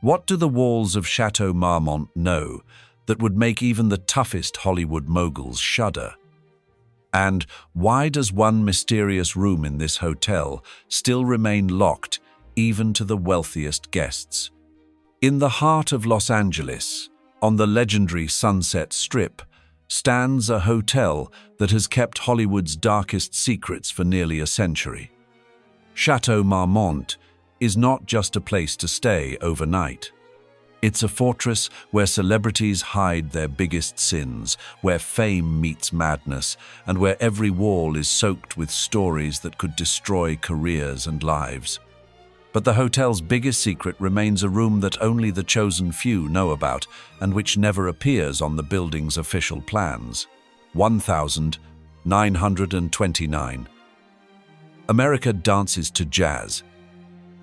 What do the walls of Chateau Marmont know that would make even the toughest Hollywood moguls shudder? And why does one mysterious room in this hotel still remain locked even to the wealthiest guests? In the heart of Los Angeles, on the legendary Sunset Strip, stands a hotel that has kept Hollywood's darkest secrets for nearly a century. Chateau Marmont is not just a place to stay overnight. It's a fortress where celebrities hide their biggest sins, where fame meets madness, and where every wall is soaked with stories that could destroy careers and lives. But the hotel's biggest secret remains a room that only the chosen few know about and which never appears on the building's official plans. 1929. America dances to jazz,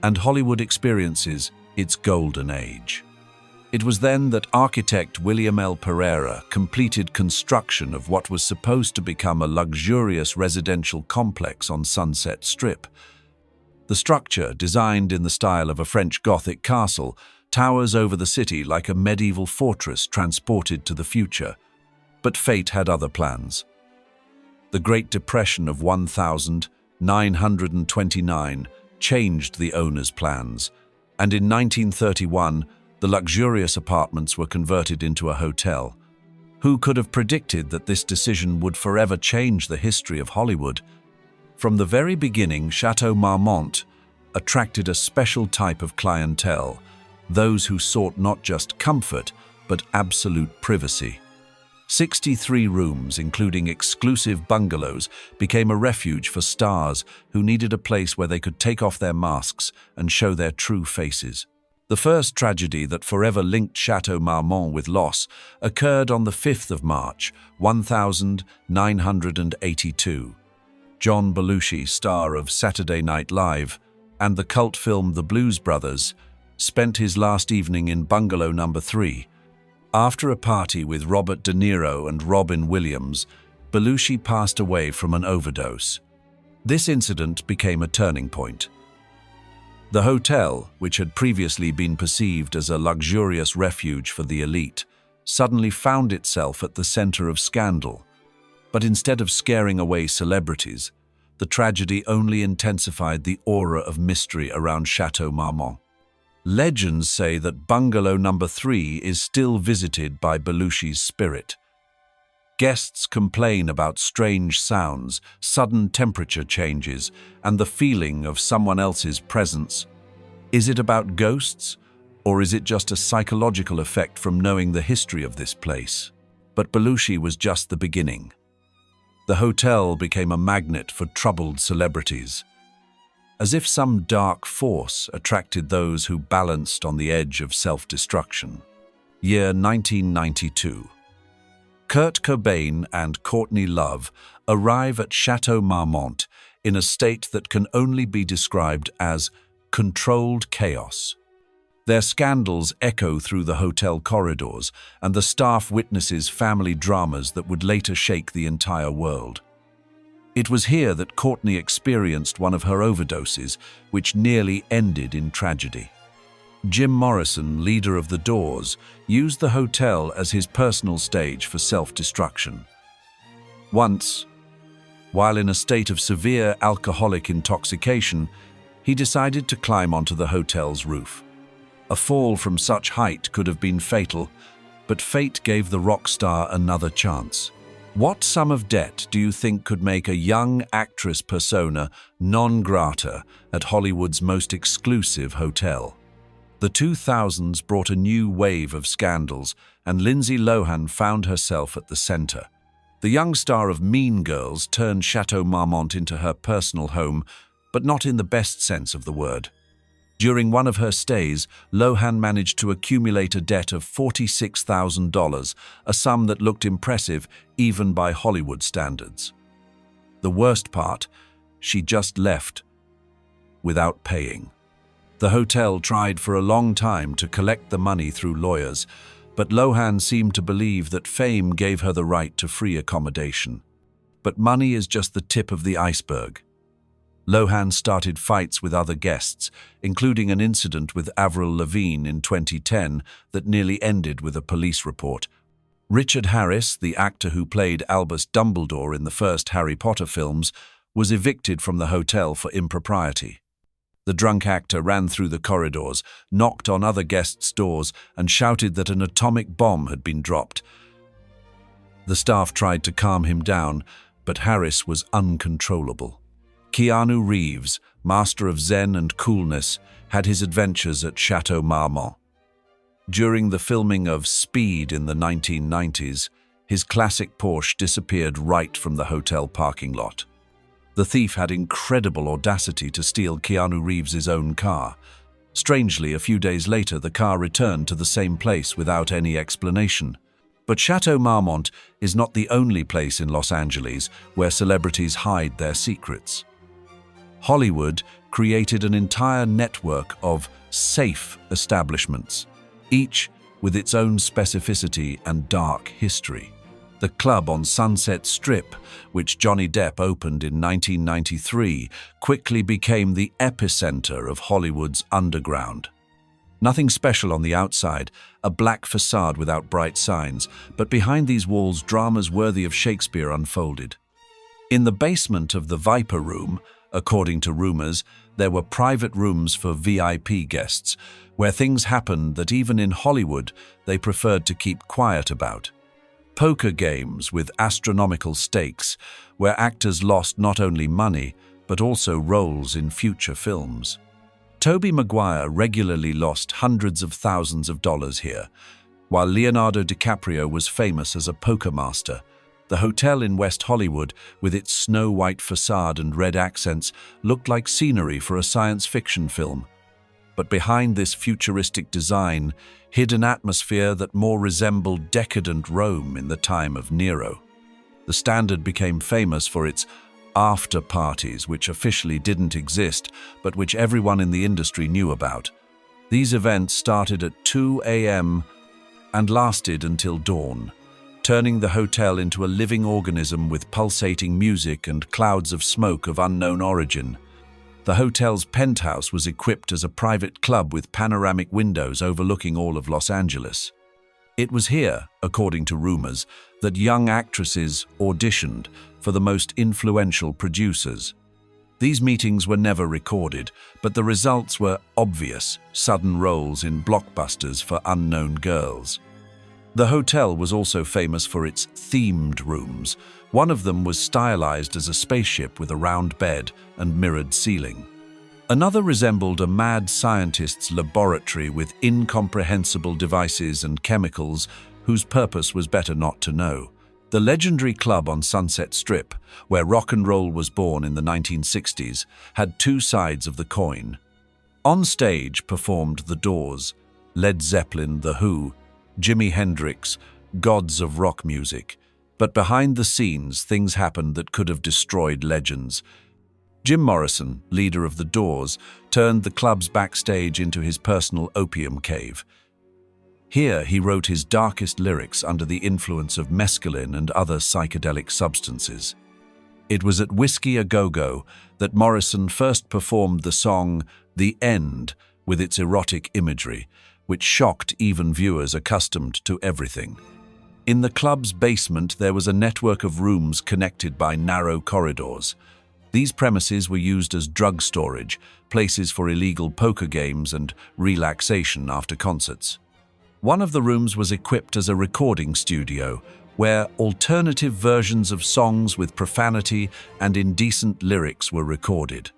and Hollywood experiences its golden age. It was then that architect William L. Pereira completed construction of what was supposed to become a luxurious residential complex on Sunset Strip. The structure, designed in the style of a French Gothic castle, towers over the city like a medieval fortress transported to the future. But fate had other plans. The Great Depression of 1929 changed the owner's plans, and in 1931, the luxurious apartments were converted into a hotel. Who could have predicted that this decision would forever change the history of Hollywood? From the very beginning, Chateau Marmont attracted a special type of clientele, those who sought not just comfort, but absolute privacy. 63 rooms, including exclusive bungalows, became a refuge for stars who needed a place where they could take off their masks and show their true faces. The first tragedy that forever linked Chateau Marmont with loss occurred on the 5th of March, 1982. John Belushi, star of Saturday Night Live and the cult film The Blues Brothers, spent his last evening in Bungalow Number 3. After a party with Robert De Niro and Robin Williams, Belushi passed away from an overdose. This incident became a turning point. The hotel, which had previously been perceived as a luxurious refuge for the elite, suddenly found itself at the center of scandal. But instead of scaring away celebrities, the tragedy only intensified the aura of mystery around Chateau Marmont. Legends say that Bungalow Number 3 is still visited by Belushi's spirit. Guests complain about strange sounds, sudden temperature changes, and the feeling of someone else's presence. Is it about ghosts, or is it just a psychological effect from knowing the history of this place? But Belushi was just the beginning. The hotel became a magnet for troubled celebrities, as if some dark force attracted those who balanced on the edge of self-destruction. Year 1992. Kurt Cobain and Courtney Love arrive at Chateau Marmont in a state that can only be described as controlled chaos. Their scandals echo through the hotel corridors, and the staff witnesses family dramas that would later shake the entire world. It was here that Courtney experienced one of her overdoses, which nearly ended in tragedy. Jim Morrison, leader of The Doors, used the hotel as his personal stage for self-destruction. Once, while in a state of severe alcoholic intoxication, he decided to climb onto the hotel's roof. A fall from such height could have been fatal, but fate gave the rock star another chance. What sum of debt do you think could make a young actress persona non grata at Hollywood's most exclusive hotel? The 2000s brought a new wave of scandals, and Lindsay Lohan found herself at the center. The young star of Mean Girls turned Chateau Marmont into her personal home, but not in the best sense of the word. During one of her stays, Lohan managed to accumulate a debt of $46,000, a sum that looked impressive even by Hollywood standards. The worst part, she just left without paying. The hotel tried for a long time to collect the money through lawyers, but Lohan seemed to believe that fame gave her the right to free accommodation. But money is just the tip of the iceberg. Lohan started fights with other guests, including an incident with Avril Lavigne in 2010 that nearly ended with a police report. Richard Harris, the actor who played Albus Dumbledore in the first Harry Potter films, was evicted from the hotel for impropriety. The drunk actor ran through the corridors, knocked on other guests' doors, and shouted that an atomic bomb had been dropped. The staff tried to calm him down, but Harris was uncontrollable. Keanu Reeves, master of zen and coolness, had his adventures at Chateau Marmont. During the filming of Speed in the 1990s, his classic Porsche disappeared right from the hotel parking lot. The thief had incredible audacity to steal Keanu Reeves' own car. Strangely, a few days later, the car returned to the same place without any explanation. But Chateau Marmont is not the only place in Los Angeles where celebrities hide their secrets. Hollywood created an entire network of safe establishments, each with its own specificity and dark history. The club on Sunset Strip, which Johnny Depp opened in 1993, quickly became the epicenter of Hollywood's underground. Nothing special on the outside, a black facade without bright signs, but behind these walls dramas worthy of Shakespeare unfolded. In the basement of the Viper Room, according to rumors, there were private rooms for VIP guests, where things happened that even in Hollywood they preferred to keep quiet about. Poker games with astronomical stakes, where actors lost not only money, but also roles in future films. Tobey Maguire regularly lost hundreds of thousands of dollars here, while Leonardo DiCaprio was famous as a poker master. The hotel in West Hollywood, with its snow-white facade and red accents, looked like scenery for a science fiction film. But behind this futuristic design hid an atmosphere that more resembled decadent Rome in the time of Nero. The Standard became famous for its after parties, which officially didn't exist, but which everyone in the industry knew about. These events started at 2 a.m. and lasted until dawn, turning the hotel into a living organism with pulsating music and clouds of smoke of unknown origin. The hotel's penthouse was equipped as a private club with panoramic windows overlooking all of Los Angeles. It was here, according to rumors, that young actresses auditioned for the most influential producers. These meetings were never recorded, but the results were obvious: sudden roles in blockbusters for unknown girls. The hotel was also famous for its themed rooms. One of them was stylized as a spaceship with a round bed and mirrored ceiling. Another resembled a mad scientist's laboratory with incomprehensible devices and chemicals whose purpose was better not to know. The legendary club on Sunset Strip, where rock and roll was born in the 1960s, had two sides of the coin. On stage performed The Doors, Led Zeppelin, The Who, Jimi Hendrix, gods of rock music. But behind the scenes, things happened that could have destroyed legends. Jim Morrison, leader of The Doors, turned the club's backstage into his personal opium cave. Here he wrote his darkest lyrics under the influence of mescaline and other psychedelic substances. It was at Whiskey A Go-Go that Morrison first performed the song The End with its erotic imagery, which shocked even viewers accustomed to everything. In the club's basement there was a network of rooms connected by narrow corridors. These premises were used as drug storage, places for illegal poker games and relaxation after concerts. One of the rooms was equipped as a recording studio, where alternative versions of songs with profanity and indecent lyrics were recorded.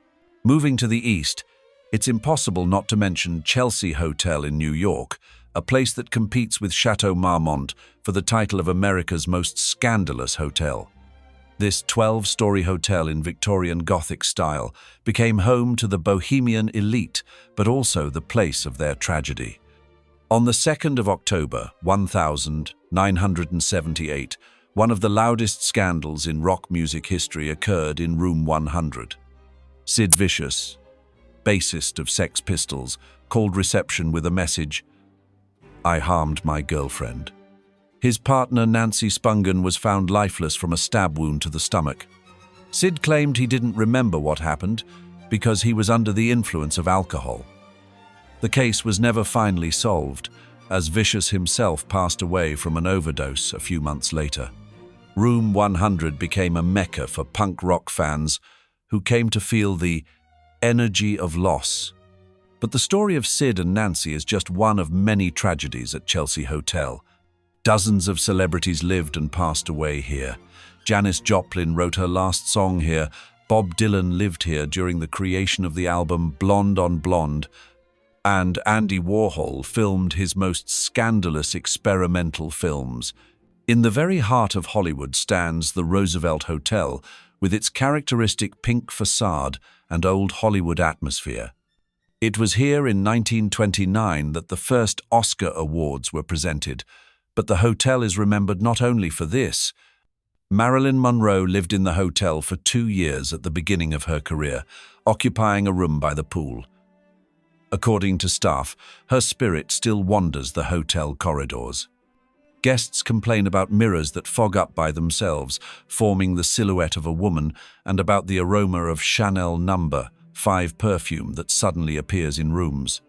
Moving to the east, it's impossible not to mention Chelsea Hotel in New York, a place that competes with Chateau Marmont for the title of America's most scandalous hotel. This 12-story hotel in Victorian Gothic style became home to the bohemian elite, but also the place of their tragedy. On the 2nd of October, 1978, one of the loudest scandals in rock music history occurred in Room 100. Sid Vicious, bassist of Sex Pistols, called reception with a message, "I harmed my girlfriend." His partner, Nancy Spungen, was found lifeless from a stab wound to the stomach. Sid claimed he didn't remember what happened, because he was under the influence of alcohol. The case was never finally solved, as Vicious himself passed away from an overdose a few months later. Room 100 became a mecca for punk rock fans who came to feel the energy of loss. But the story of Sid and Nancy is just one of many tragedies at Chelsea Hotel. Dozens of celebrities lived and passed away here. Janis Joplin wrote her last song here. Bob Dylan lived here during the creation of the album Blonde on Blonde. And Andy Warhol filmed his most scandalous experimental films. In the very heart of Hollywood stands the Roosevelt Hotel, with its characteristic pink facade and old Hollywood atmosphere. It was here in 1929 that the first Oscar Awards were presented, but the hotel is remembered not only for this. Marilyn Monroe lived in the hotel for 2 years at the beginning of her career, occupying a room by the pool. According to staff, her spirit still wanders the hotel corridors. Guests complain about mirrors that fog up by themselves, forming the silhouette of a woman, and about the aroma of Chanel No. 5 perfume that suddenly appears in rooms.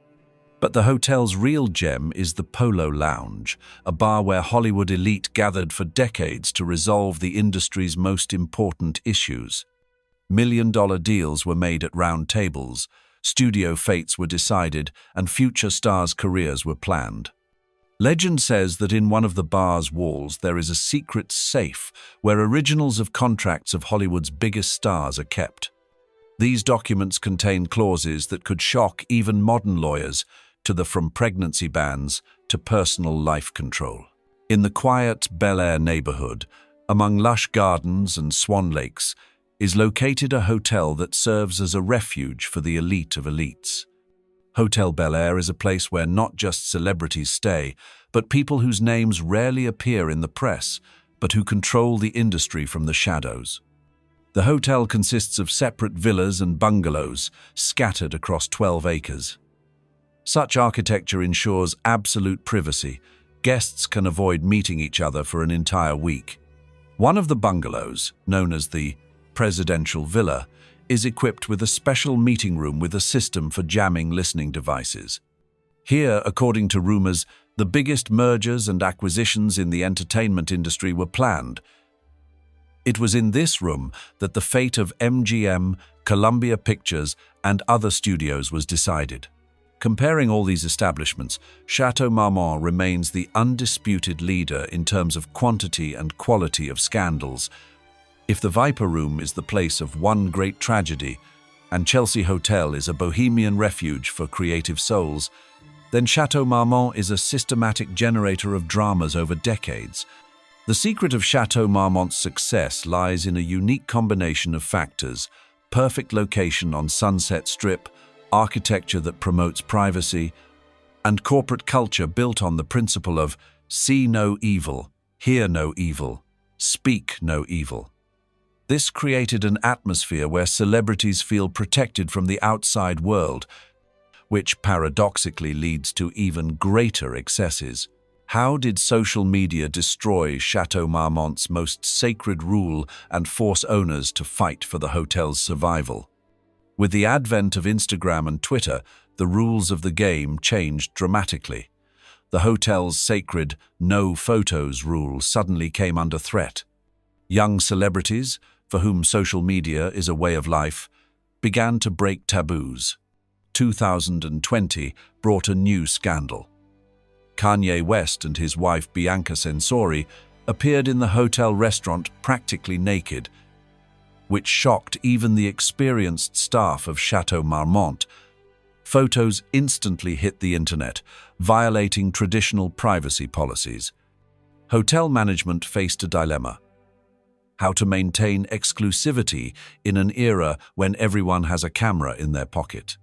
But the hotel's real gem is the Polo Lounge, a bar where Hollywood elite gathered for decades to resolve the industry's most important issues. $1-million deals were made at round tables, studio fates were decided, and future stars' careers were planned. Legend says that in one of the bar's walls there is a secret safe where originals of contracts of Hollywood's biggest stars are kept. These documents contain clauses that could shock even modern lawyers, from pregnancy bans to personal life control. In the quiet Bel Air neighborhood, among lush gardens and swan lakes, is located a hotel that serves as a refuge for the elite of elites. Hotel Bel Air is a place where not just celebrities stay, but people whose names rarely appear in the press, but who control the industry from the shadows. The hotel consists of separate villas and bungalows scattered across 12 acres. Such architecture ensures absolute privacy. Guests can avoid meeting each other for an entire week. One of the bungalows, known as the Presidential Villa, is equipped with a special meeting room with a system for jamming listening devices. Here, according to rumors, the biggest mergers and acquisitions in the entertainment industry were planned. It was in this room that the fate of MGM, Columbia Pictures, and other studios was decided. Comparing all these establishments, Chateau Marmont remains the undisputed leader in terms of quantity and quality of scandals. If the Viper Room is the place of one great tragedy, and Chelsea Hotel is a bohemian refuge for creative souls, then Chateau Marmont is a systematic generator of dramas over decades. The secret of Chateau Marmont's success lies in a unique combination of factors: perfect location on Sunset Strip, architecture that promotes privacy, and corporate culture built on the principle of see no evil, hear no evil, speak no evil. This created an atmosphere where celebrities feel protected from the outside world, which paradoxically leads to even greater excesses. How did social media destroy Chateau Marmont's most sacred rule and force owners to fight for the hotel's survival? With the advent of Instagram and Twitter, the rules of the game changed dramatically. The hotel's sacred "no photos" rule suddenly came under threat. Young celebrities, for whom social media is a way of life, began to break taboos. 2020 brought a new scandal. Kanye West and his wife Bianca Censori appeared in the hotel restaurant practically naked, which shocked even the experienced staff of Chateau Marmont. Photos instantly hit the internet, violating traditional privacy policies. Hotel management faced a dilemma: how to maintain exclusivity in an era when everyone has a camera in their pocket.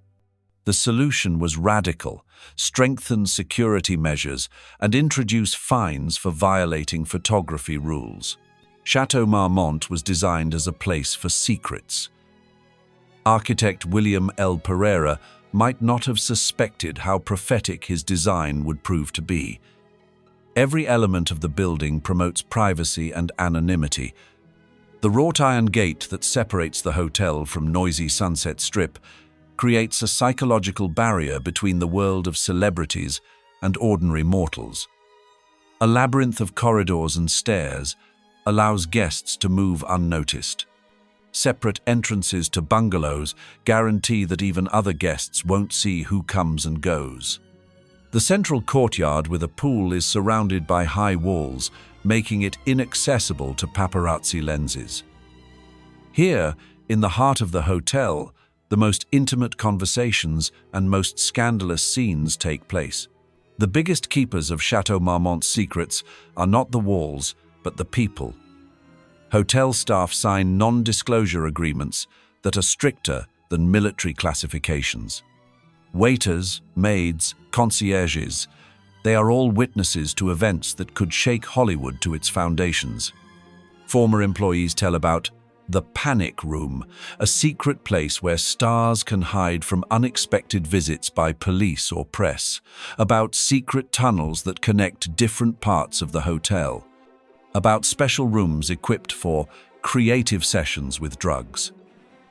The solution was radical: strengthen security measures and introduce fines for violating photography rules. Chateau Marmont was designed as a place for secrets. Architect William L. Pereira might not have suspected how prophetic his design would prove to be. Every element of the building promotes privacy and anonymity. The wrought iron gate that separates the hotel from noisy Sunset Strip creates a psychological barrier between the world of celebrities and ordinary mortals. A labyrinth of corridors and stairs allows guests to move unnoticed. Separate entrances to bungalows guarantee that even other guests won't see who comes and goes. The central courtyard with a pool is surrounded by high walls, making it inaccessible to paparazzi lenses. Here, in the heart of the hotel, the most intimate conversations and most scandalous scenes take place. The biggest keepers of Chateau Marmont's secrets are not the walls, but the people. Hotel staff sign non-disclosure agreements that are stricter than military classifications. Waiters, maids, concierges, they are all witnesses to events that could shake Hollywood to its foundations. Former employees tell about the Panic Room, a secret place where stars can hide from unexpected visits by police or press, about secret tunnels that connect different parts of the hotel, about special rooms equipped for creative sessions with drugs.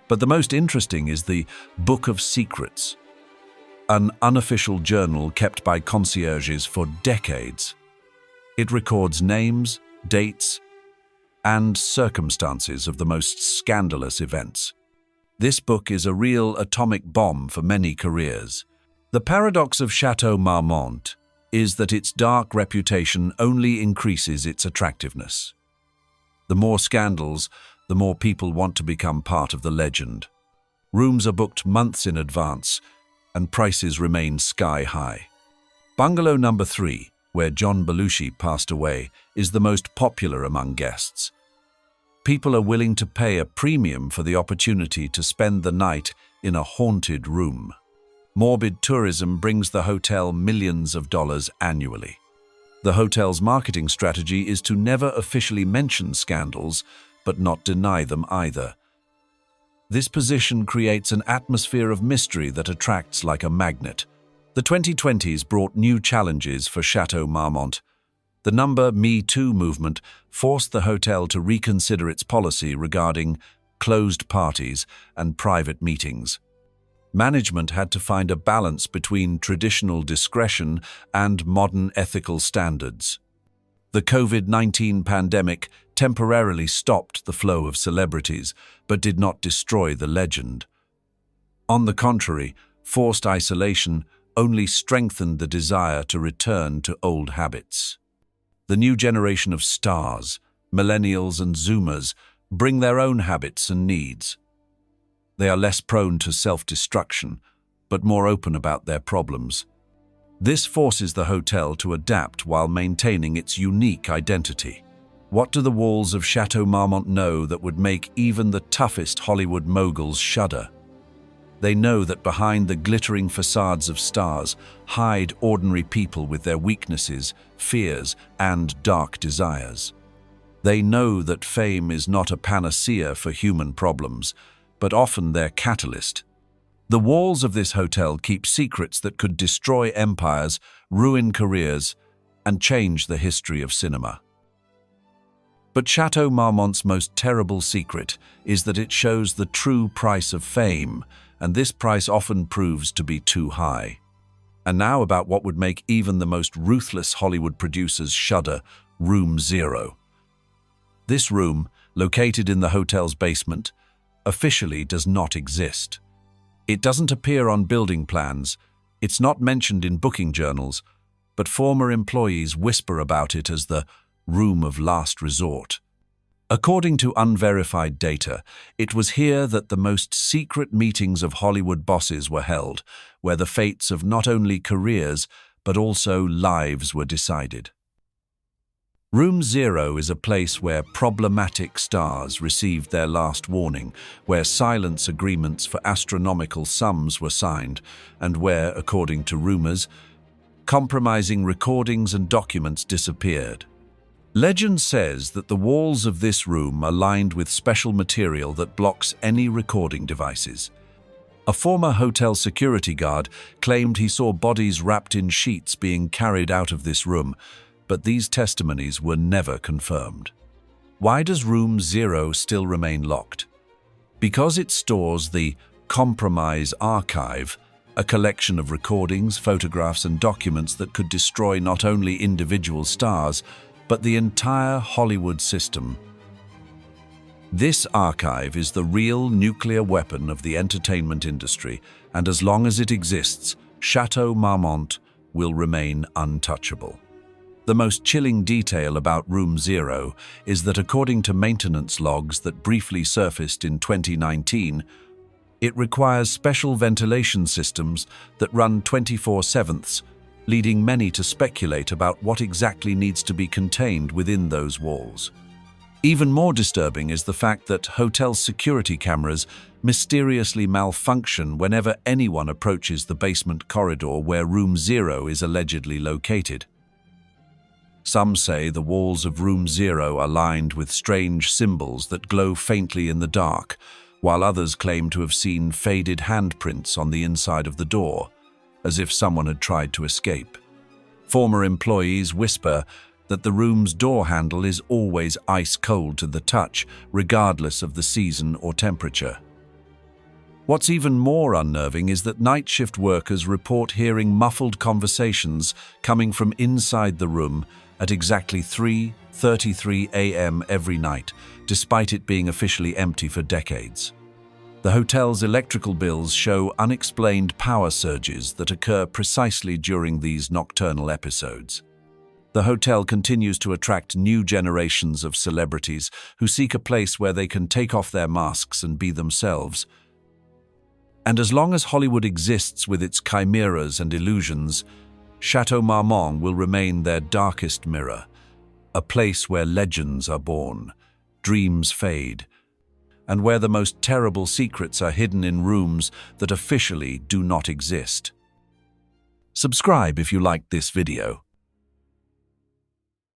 But the most interesting is the Book of Secrets, an unofficial journal kept by concierges for decades. It records names, dates, and circumstances of the most scandalous events. This book is a real atomic bomb for many careers. The paradox of Chateau Marmont is that its dark reputation only increases its attractiveness. The more scandals, the more people want to become part of the legend. Rooms are booked months in advance, and prices remain sky-high. Bungalow number 3, where John Belushi passed away, is the most popular among guests. People are willing to pay a premium for the opportunity to spend the night in a haunted room. Morbid tourism brings the hotel millions of dollars annually. The hotel's marketing strategy is to never officially mention scandals, but not deny them either. This position creates an atmosphere of mystery that attracts like a magnet. The 2020s brought new challenges for Chateau Marmont. The Me Too movement forced the hotel to reconsider its policy regarding closed parties and private meetings. Management had to find a balance between traditional discretion and modern ethical standards. The COVID-19 pandemic temporarily stopped the flow of celebrities, but did not destroy the legend. On the contrary, forced isolation only strengthened the desire to return to old habits. The new generation of stars, millennials and Zoomers, bring their own habits and needs. They are less prone to self-destruction, but more open about their problems. This forces the hotel to adapt while maintaining its unique identity. What do the walls of Chateau Marmont know that would make even the toughest Hollywood moguls shudder? They know that behind the glittering facades of stars hide ordinary people with their weaknesses, fears, and dark desires. They know that fame is not a panacea for human problems, but often their catalyst. The walls of this hotel keep secrets that could destroy empires, ruin careers, and change the history of cinema. But Chateau Marmont's most terrible secret is that it shows the true price of fame, and this price often proves to be too high. And now about what would make even the most ruthless Hollywood producers shudder, Room 0. This room, located in the hotel's basement, officially does not exist. It doesn't appear on building plans, it's not mentioned in booking journals, but former employees whisper about it as the room of last resort. According to unverified data, it was here that the most secret meetings of Hollywood bosses were held, where the fates of not only careers but also lives were decided. Room 0 is a place where problematic stars received their last warning, where silence agreements for astronomical sums were signed, and where, according to rumors, compromising recordings and documents disappeared. Legend says that the walls of this room are lined with special material that blocks any recording devices. A former hotel security guard claimed he saw bodies wrapped in sheets being carried out of this room, but these testimonies were never confirmed. Why does Room 0 still remain locked? Because it stores the Compromise Archive, a collection of recordings, photographs, and documents that could destroy not only individual stars, but the entire Hollywood system. This archive is the real nuclear weapon of the entertainment industry, and as long as it exists, Chateau Marmont will remain untouchable. The most chilling detail about Room 0 is that according to maintenance logs that briefly surfaced in 2019, it requires special ventilation systems that run 24/7, leading many to speculate about what exactly needs to be contained within those walls. Even more disturbing is the fact that hotel security cameras mysteriously malfunction whenever anyone approaches the basement corridor where Room 0 is allegedly located. Some say the walls of Room 0 are lined with strange symbols that glow faintly in the dark, while others claim to have seen faded handprints on the inside of the door, as if someone had tried to escape. Former employees whisper that the room's door handle is always ice cold to the touch, regardless of the season or temperature. What's even more unnerving is that night shift workers report hearing muffled conversations coming from inside the room at exactly 3:33 a.m. every night, despite it being officially empty for decades. The hotel's electrical bills show unexplained power surges that occur precisely during these nocturnal episodes. The hotel continues to attract new generations of celebrities who seek a place where they can take off their masks and be themselves. And as long as Hollywood exists with its chimeras and illusions, Chateau Marmont will remain their darkest mirror, a place where legends are born, dreams fade, and where the most terrible secrets are hidden in rooms that officially do not exist. Subscribe if you liked this video.